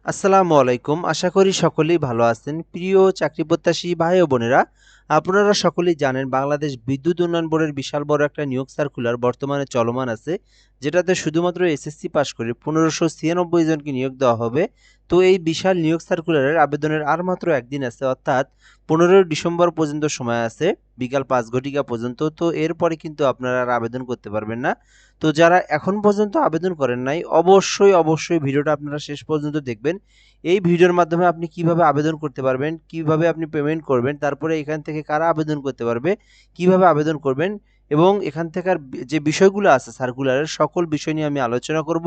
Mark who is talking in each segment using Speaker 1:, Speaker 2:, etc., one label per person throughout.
Speaker 1: আসসালামু আলাইকুম। আশা করি সকলেই ভালো আছেন। প্রিয় চাকরি প্রত্যাশী ভাই ও বোনেরা, আপনারা সকলেই জানেন বাংলাদেশ বিদ্যুৎ উন্নয়ন বোর্ডের বিশাল বড় একটা নিয়োগ সার্কুলার বর্তমানে চলমান আছে। যেটাতে শুধুমাত্র এসএসসি পাস করে ১৫৯৬ জনকে নিয়োগ দেওয়া হবে। তো এই বিশাল নিয়োগ সার্কুলারের আবেদনের আর মাত্র একদিন আছে, অর্থাৎ ১৫ ডিসেম্বর পর্যন্ত সময় আছে, বিকাল ৫ ঘটিকা পর্যন্ত। তো এরপরে কিন্তু আপনারা আর আবেদন করতে পারবেন না। তো যারা এখন পর্যন্ত আবেদন করেন নাই, অবশ্যই ভিডিওটা আপনারা শেষ পর্যন্ত দেখবেন। এই ভিডিওর মাধ্যমে আপনি কিভাবে আবেদন করতে পারবেন, কিভাবে আপনি পেমেন্ট করবেন, তারপরে এখান থেকে কারা আবেদন করতে পারবে, কিভাবে আবেদন করবেন এবং এখান থেকের যে বিষয়গুলো আছে সার্কুলারের সকল বিষয় নিয়ে আমি আলোচনা করব।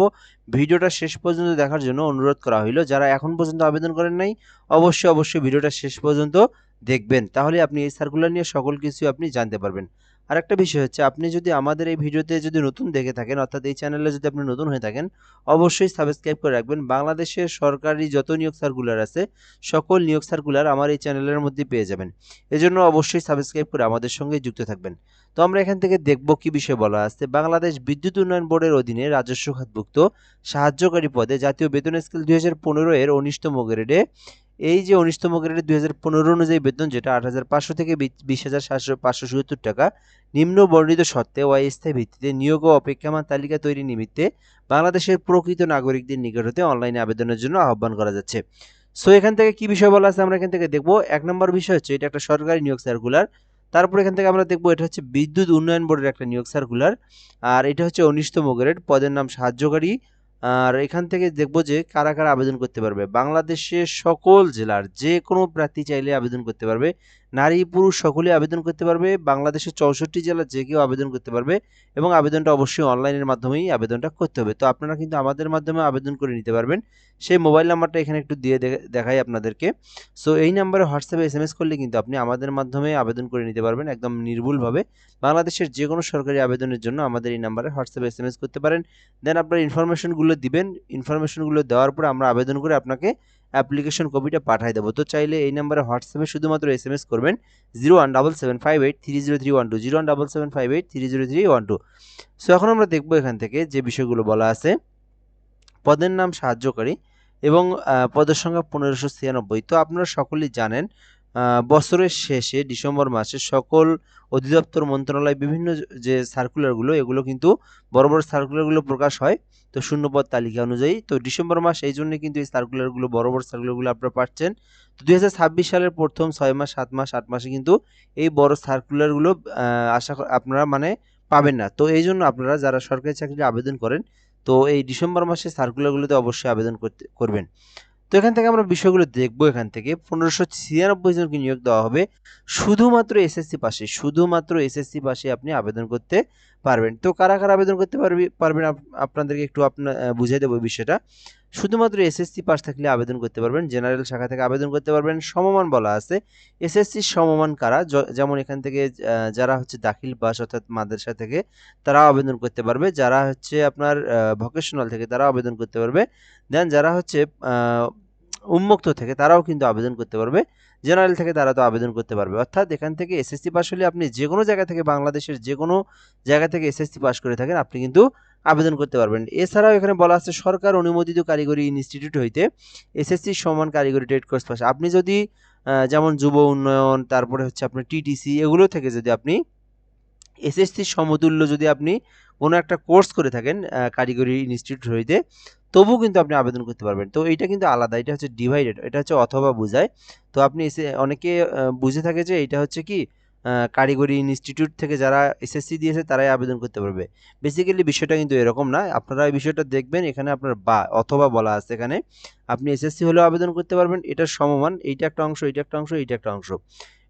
Speaker 1: ভিডিওটা শেষ পর্যন্ত দেখার জন্য অনুরোধ করা হইল। যারা এখন পর্যন্ত আবেদন করেন নাই, অবশ্যই ভিডিওটা শেষ পর্যন্ত দেখবেন। তাহলে আপনি এই সার্কুলার নিয়ে সকল কিছু আপনি জানতে পারবেন। আরেকটা বিষয় হচ্ছে, আপনি যদি আমাদের এই ভিডিওতে যদি নতুন দেখে থাকেন, অর্থাৎ এই চ্যানেলে যদি আপনি নতুন হয়ে থাকেন, অবশ্যই সাবস্ক্রাইব করে রাখবেন। বাংলাদেশের সরকারি যত নিয়োগ সার্কুলার আছে, সকল নিয়োগ সার্কুলার আমার এই চ্যানেলের মধ্যে পেয়ে যাবেন। এজন্য অবশ্যই সাবস্ক্রাইব করে আমাদের সঙ্গে যুক্ত থাকবেন। তো আমরা এখান থেকে দেখব কি বিষয় বলা আছে। বাংলাদেশ বিদ্যুৎ উন্নয়ন বোর্ডের অধীনে রাজস্ব খাতভুক্ত সাহায্যকারী পদে জাতীয় বেতন স্কেল ২০১৫ এর ১৯তম গ্রেডে, এই যে ১৯তম গ্রেডে ২০১৫ অনুযায়ী বেতন যেটা ৮৫০০ থেকে ২০৫৭৭ টাকা, নিম্ন বর্ণিত শর্তে অস্থায়ী ভিত্তিতে নিয়োগ ও অপেক্ষমান তালিকা তৈরি নিমিত্তে বাংলাদেশের প্রকৃত নাগরিকদের নিকট হতে অনলাইনে আবেদনের জন্য আহ্বান করা যাচ্ছে। সো এখান থেকে কি বিষয় বলা আছে আমরা এখান থেকে দেখব। ১ নম্বর বিষয় হচ্ছে, এটা একটা সরকারি নিয়োগ সার্কুলার। তারপর এখান থেকে আমরা দেখব এটা হচ্ছে বিদ্যুৎ উন্নয়ন বোর্ডের একটা নিয়োগ সার্কুলার। আর এটা হচ্ছে ১৯তম গ্রেড, পদের নাম সাহায্যকারী। আর এখান থেকে দেখব যে কারা আবেদন করতে পারবে। বাংলাদেশের সকল জেলার যে কোনো প্রার্থী চাইলে আবেদন করতে পারবে। নারী পুরুষ সকলেই আবেদন করতে পারবে। বাংলাদেশের ৬৪ জেলার যে কেউ আবেদন করতে পারবে এবং আবেদনটা অবশ্যই অনলাইনের মাধ্যমেই আবেদনটা করতে হবে। তো আপনারা কিন্তু আমাদের মাধ্যমে আবেদন করে নিতে পারবেন। সেই মোবাইল নাম্বারটা এখানে একটু দিয়ে দেখাই আপনাদেরকে। সো এই নাম্বারে হোয়াটসঅ্যাপে এসএমএস করলে কিন্তু আপনি আমাদের মাধ্যমে আবেদন করে নিতে পারবেন একদম নির্ভুলভাবে। বাংলাদেশের যে কোনো সরকারি আবেদনের জন্য আমাদের এই নাম্বারে হোয়াটসঅ্যাপে এসএমএস করতে পারেন। দেন আপনার ইনফরমেশনগুলো দিবেন। ইনফরমেশনগুলো দেওয়ার পরে আমরা আবেদন করে আপনাকে অ্যাপ্লিকেশন কপিটা পাঠিয়ে দেবো। তো চাইলে এই নাম্বারে হোয়াটসঅ্যাপে শুধুমাত্র এসএমএস করবেন 017758300312, 017758300312। সো এখন আমরা দেখব এখান থেকে যে বিষয়গুলো বলা আছে। পদের নাম সাহায্যকারী এবং পদের সংখ্যা ১৫৯৬। তো আপনারা সকলেই জানেন বছরের শেষে ডিসেম্বর মাসে সকল অধিদপ্তর মন্ত্রণালয় বিভিন্ন যে সার্কুলারগুলো, এগুলো কিন্তু বড় সার্কুলারগুলো প্রকাশ হয় তো শূন্যপদ তালিকা অনুযায়ী। তো ডিসেম্বর মাস, এই জন্য কিন্তু এই সার্কুলারগুলো বড় সার্কুলারগুলো আপনারা পাচ্ছেন। তো ২০২৬ সালের প্রথম ৬ মাস ৭ মাস ৮ মাসে কিন্তু এই বড় সার্কুলারগুলো আপনারা মানে পাবেন না। তো এই জন্য আপনারা যারা সরকারি চাকরির আবেদন করেন, তো এই ডিসেম্বর মাসে সার্কুলারগুলোতে অবশ্যই আবেদন করবেন। তো এখান থেকে আমরা বিষয়গুলো দেখব। এখান থেকে ১৫৯৬ জনকে নিয়োগ দেওয়া হবে শুধুমাত্র এসএসসি পাশে, শুধুমাত্র এসএসসি পাশে আপনি আবেদন করতে পারবেন। তো কারা আবেদন করতে পারবেন আপনাদেরকে একটু বুঝিয়ে দেবো বিষয়টা। শুধুমাত্র এসএসসি পাস থাকলে আবেদন করতে পারবেন। জেনারেল শাখা থেকে আবেদন করতে পারবেন। সমমান বলা আছে, এসএসসি সমমান কারা, যেমন এখান থেকে যারা হচ্ছে দাখিল পাস অর্থাৎ মাদ্রাসা থেকে তারাও আবেদন করতে পারবে। যারা হচ্ছে আপনার ভোকেশনাল থেকে তারাও আবেদন করতে পারবে। দেন যারা হচ্ছে উন্মুক্ত থেকে তারাও কিন্তু আবেদন করতে পারবে। জেনারেল থেকে তারা তো আবেদন করতে পারবে। অর্থাৎ এখান থেকে এসএসসি পাস হলে আপনি যে কোনো জায়গা থেকে, বাংলাদেশের যে কোনো জায়গা থেকে এসএসসি পাস করে থাকেন, আপনি কিন্তু আবেদন করতে পারবেন। এছাড়াও এখানে বলা আছে সরকার অনুমোদিত কারিগরি ইনস্টিটিউট হইতে এসএসসি সমান কারিগরি ট্রেড কোর্স পাস। আপনি যদি যেমন যুব উন্নয়ন, তারপরে হচ্ছে আপনার টিটিসি, এগুলো থেকে যদি আপনি এসএসসি সমতুল্য যদি আপনি কোনো একটা কোর্স করে থাকেন কারিগরি ইনস্টিটিউট হইতে, তবুও কিন্তু আপনি আবেদন করতে পারবেন। তো এইটা কিন্তু আলাদা, এটা হচ্ছে ডিভাইডেড, এটা হচ্ছে অথবা বুঝায়। তো আপনি অনেকে বুঝে থাকে যে এটা হচ্ছে কি কারিগরি ইনস্টিটিউট থেকে যারা এসএসসি দিয়েছে তারাই আবেদন করতে পারবে। বেসিক্যালি বিষয়টা কিন্তু এরকম না। আপনারা এই বিষয়টা দেখবেন, এখানে আপনার বা অথবা বলা আছে। এখানে আপনি এসএসসি হলেও আবেদন করতে পারবেন, এটা সমমান, এইটা একটা অংশ, এইটা একটা অংশ, এইটা একটা অংশ।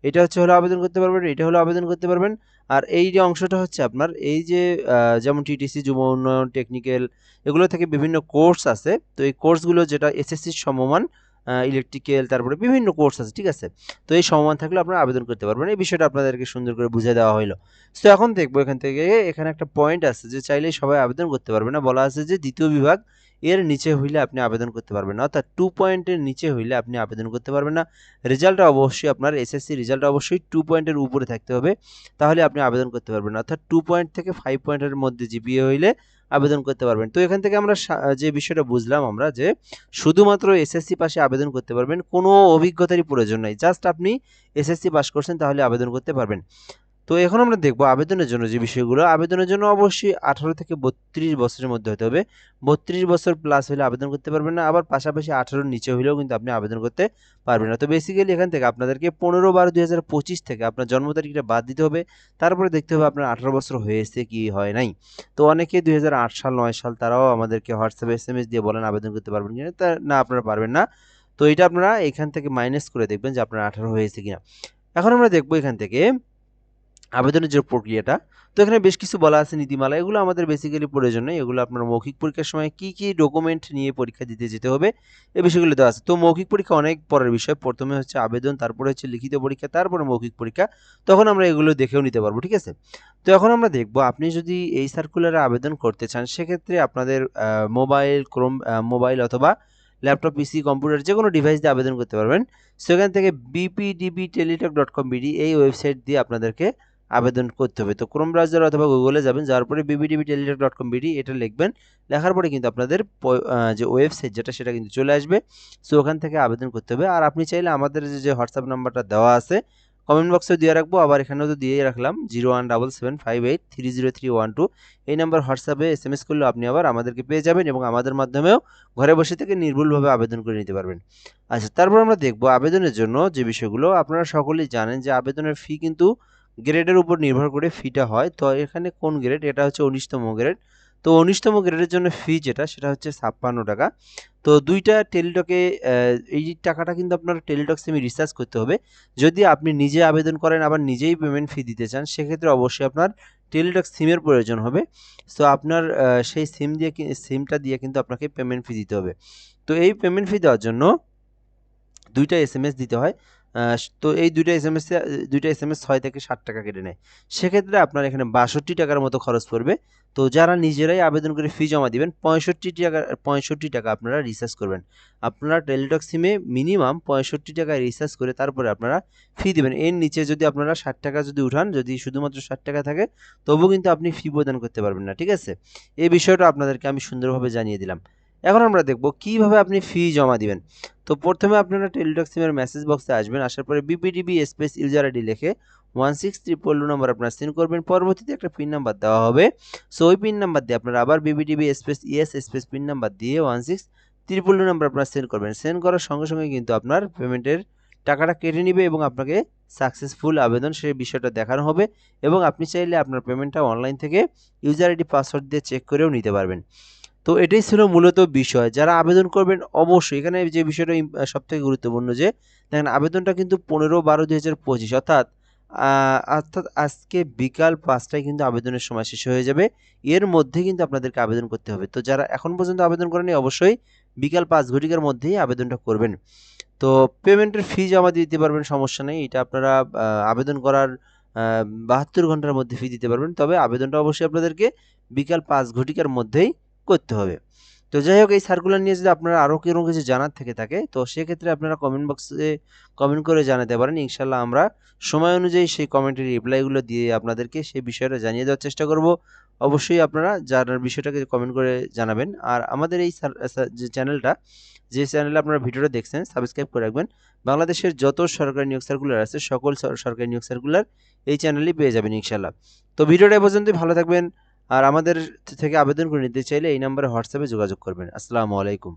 Speaker 1: এটা হলো আবেদন করতে পারবেন, এটা হলো আবেদন করতে পারবেন। আর এই যে অংশটা হচ্ছে আপনার এই যে যেমন টিটিসি, যুব উন্নয়ন, টেকনিক্যাল, এগুলো থেকে বিভিন্ন কোর্স আছে। তো এই কোর্সগুলো যেটা এসএসসির সমমান, ইলেকট্রিক্যাল, তারপরে বিভিন্ন কোর্স আছে, ঠিক আছে। তো এই সমমান থাকলে আপনারা আবেদন করতে পারবেন। এই বিষয়টা আপনাদেরকে সুন্দর করে বুঝিয়ে দেওয়া হলো। তো এখন দেখবো এখান থেকে, এখানে একটা পয়েন্ট আছে যে চাইলেই সবাই আবেদন করতে পারবে না। বলা আছে যে দ্বিতীয় বিভাগ এর নিচে হইলে আপনি আবেদন করতে পারবেন না, অর্থাৎ 2 পয়েন্টের নিচে হইলে আপনি আবেদন করতে পারবেন না। রেজাল্টটা অবশ্যই আপনার এসএসসি রেজাল্টটা অবশ্যই 2 পয়েন্টের উপরে থাকতে হবে, তাহলে আপনি আবেদন করতে পারবেন না। অর্থাৎ 2 পয়েন্ট থেকে 5 পয়েন্টের মধ্যে জিপিএ হইলে আবেদন করতে পারবেন। তো এখান থেকে আমরা যে বিষয়টা বুঝলাম আমরা যে শুধুমাত্র এসএসসি পাশে আবেদন করতে পারবেন, কোনো অভিজ্ঞতারই প্রয়োজন নাই। জাস্ট আপনি এসএসসি পাস করছেন তাহলে আবেদন করতে পারবেন। তো এখন আমরা দেখব আবেদনের জন্য যে বিষয়গুলো, আবেদনের জন্য অবশ্যই 18 থেকে 32 বছরের মধ্যে হতে হবে। 32 বছর প্লাস হলে আবেদন করতে পারবেন না, আবার পাশাপাশি 18 এর নিচে হলেও কিন্তু আপনি আবেদন করতে পারবেন না। তো বেসিক্যালি এখান থেকে আপনাদেরকে 15/12/2025 থেকে আপনার জন্ম তারিখটা বাদ দিতে হবে, তারপরে দেখতে হবে আপনার 18 বছর হয়েছে কি হয় নাই। তো অনেকে 2008 সাল 9 সাল তারাও আমাদেরকে হোয়াটসঅ্যাপে এসএমএস দিয়ে বলেন আবেদন করতে পারবেন কিনা, তা না আপনারা পারবেন না। তো এটা আপনারা এখান থেকে মাইনাস করে দেখবেন যে আপনার 18 হয়েছে কিনা। এখন আমরা দেখব এখান থেকে আবেদনের যে প্রক্রিয়াটা। তো এখানে বেশ কিছু বলা আছে নীতিমালা, এগুলো আমাদের বেসিক্যালি প্রয়োজন নেই, এগুলো আপনার মৌখিক পরীক্ষার সময় কি কি ডকুমেন্ট নিয়ে পরীক্ষা দিতে যেতে হবে এই বিষয়গুলো দেওয়া আছে। তো মৌখিক পরীক্ষা অনেক পরের বিষয়, প্রথমে হচ্ছে আবেদন, তারপরে হচ্ছে লিখিত পরীক্ষা, তারপরে মৌখিক পরীক্ষা, তখন আমরা এগুলো দেখেও নিতে পারবো, ঠিক আছে। তো এখন আমরা দেখব আপনি যদি এই সার্কুলারে আবেদন করতে চান সেক্ষেত্রে আপনাদের মোবাইল অথবা ল্যাপটপ, পিসি, কম্পিউটার যে কোনো ডিভাইস দিয়ে আবেদন করতে পারবেন। সেখান থেকে bpdbteletalk.com.bd এই ওয়েবসাইট দিয়ে আপনাদেরকে আবেদন করতে হবে। তো ক্রোম ব্রাউজার অথবা গুগলে যাবেন, যাওয়ার পরে bbdbteletalk.com.bd এটা লিখবেন, লেখার পরে কিন্তু আপনাদের যে ওয়েবসাইট যেটা সেটা কিন্তু চলে আসবে। সো ওখান থেকে আবেদন করতে হবে। আর আপনি চাইলে আমাদের যে হোয়াটসঅ্যাপ নাম্বারটা দেওয়া আছে কমেন্ট বক্সে দিয়ে রাখবো, আবার এখানেও তো দিয়েই রাখলাম 017758303112, এই নাম্বার হোয়াটসঅ্যাপে এসএমএস করলে আপনি আবার আমাদেরকে পেয়ে যাবেন এবং আমাদের মাধ্যমেও ঘরে বসে থেকে নির্ভুলভাবে আবেদন করে নিতে পারবেন। আচ্ছা, তারপর আমরা দেখব আবেদনের জন্য যে বিষয়গুলো। আপনারা সকলেই জানেন যে আবেদনের ফি কিন্তু গ্রেডের উপর নির্ভর করে ফিটা হয়। তো এখানে কোন গ্রেড, এটা হচ্ছে 19তম গ্রেড। তো 19তম গ্রেডের জন্য ফি যেটা সেটা হচ্ছে 56 টাকা। তো দুইটা টেলিটকে এই টাকাটা কিন্তু আপনার টেলিটক সিমে রিচার্জ করতে হবে। যদি আপনি নিজে আবেদন করেন আবার নিজেই পেমেন্ট ফি দিতে চান সেক্ষেত্রে অবশ্যই আপনার টেলিটক সিমের প্রয়োজন হবে। সো আপনার সেই সিমটা দিয়ে কিন্তু আপনাকে পেমেন্ট ফি দিতে হবে। তো এই পেমেন্ট ফি দেওয়ার জন্য দুইটা এসএমএস দিতে হয়। তো এই দুইটা এসএমএস 6 থেকে 7 টাকা কেটে নেয়। সেক্ষেত্রে আপনার এখানে 62 টাকার মতো খরচ পড়বে। তো যারা নিজেরাই আবেদন করে ফি জমা দিবেন 65 টাকা আপনারা রিচার্জ করবেন। আপনারা টেলিটক সিমে মিনিমাম 65 টাকা রিচার্জ করে তারপরে আপনারা ফি দিবেন। এর নিচে যদি আপনারা 60 টাকা যদি উঠান, যদি শুধুমাত্র 60 টাকা থাকে তবুও কিন্তু আপনি ফি প্রদান করতে পারবেন না, ঠিক আছে। এই বিষয়টা আপনাদেরকে আমি সুন্দরভাবে জানিয়ে দিলাম। এখন আমরা দেখব কিভাবে আপনি ফি জমা দিবেন। তো প্রথমে আপনারা টেলিটক সিমের মেসেজ বক্সে আসবেন, আসার পরে বিপিডিবি স্পেস ইউজার আইডি লিখে 16322 নাম্বার আপনারা সেন্ড করবেন। পরবর্তীতে একটা পিন নাম্বার দেওয়া হবে। সো ওই পিন নাম্বার দিয়ে আপনারা আবার BPDB space ES space PIN number দিয়ে 16322 নাম্বার আপনারা সেন্ড করবেন। সেন্ড করার সঙ্গে সঙ্গে কিন্তু আপনার পেমেন্টের টাকাটা কেটে নিবে এবং আপনাকে সাকসেসফুল আবেদন সেই বিষয়টা দেখানো হবে এবং আপনি চাইলে আপনার পেমেন্টটা অনলাইন থেকে ইউজার আইডি পাসওয়ার্ড দিয়ে চেক করেও নিতে পারবেন। তো এটাই ছিল মূলত বিষয়। যারা আবেদন করবেন অবশ্যই এখানে যে বিষয়টা সবথেকে গুরুত্বপূর্ণ যে দেখেন আবেদনটা কিন্তু 15/12/2025 অর্থাৎ আজকে বিকাল 5টায় কিন্তু আবেদনের সময় শেষ হয়ে যাবে। এর মধ্যে কিন্তু আপনাদেরকে আবেদন করতে হবে। তো যারা এখন পর্যন্ত আবেদন করেনি অবশ্যই বিকাল 5 ঘটিকার মধ্যেই আবেদনটা করবেন। তো পেমেন্টের ফি জমা দিতে পারবেন, সমস্যা নেই। এটা আপনারা আবেদন করার 72 ঘন্টার মধ্যে ফি দিতে পারবেন। তবে আবেদনটা অবশ্যই আপনাদেরকে বিকাল 5 ঘটিকার মধ্যেই করতে হবে। তো যাই হোক, এই সার্কুলার নিয়ে যদি আপনারা আরও কোনো কিছু জানার থেকে থাকে তো সেক্ষেত্রে আপনারা কমেন্ট বক্সে কমেন্ট করে জানাতে পারেন। ইনশাল্লাহ আমরা সময় অনুযায়ী সেই কমেন্টের রিপ্লাইগুলো দিয়ে আপনাদেরকে সেই বিষয়টা জানিয়ে দেওয়ার চেষ্টা করব। অবশ্যই আপনারা জানার বিষয়টাকে কমেন্ট করে জানাবেন। আর আমাদের এই যে চ্যানেলটা, যে চ্যানেলে আপনারা ভিডিওটা দেখছেন সাবস্ক্রাইব করে রাখবেন। বাংলাদেশের যত সরকারি নিয়োগ সার্কুলার আছে সকল সরকারি নিয়োগ সার্কুলার এই চ্যানেলেই পেয়ে যাবেন ইনশাল্লাহ। তো ভিডিওটা এ পর্যন্তই, ভালো থাকবেন। আর আমাদের থেকে আবেদন করে নিতে চাইলে এই নম্বরে হোয়াটসঅ্যাপে যোগাযোগ করবেন। আসসালামু আলাইকুম।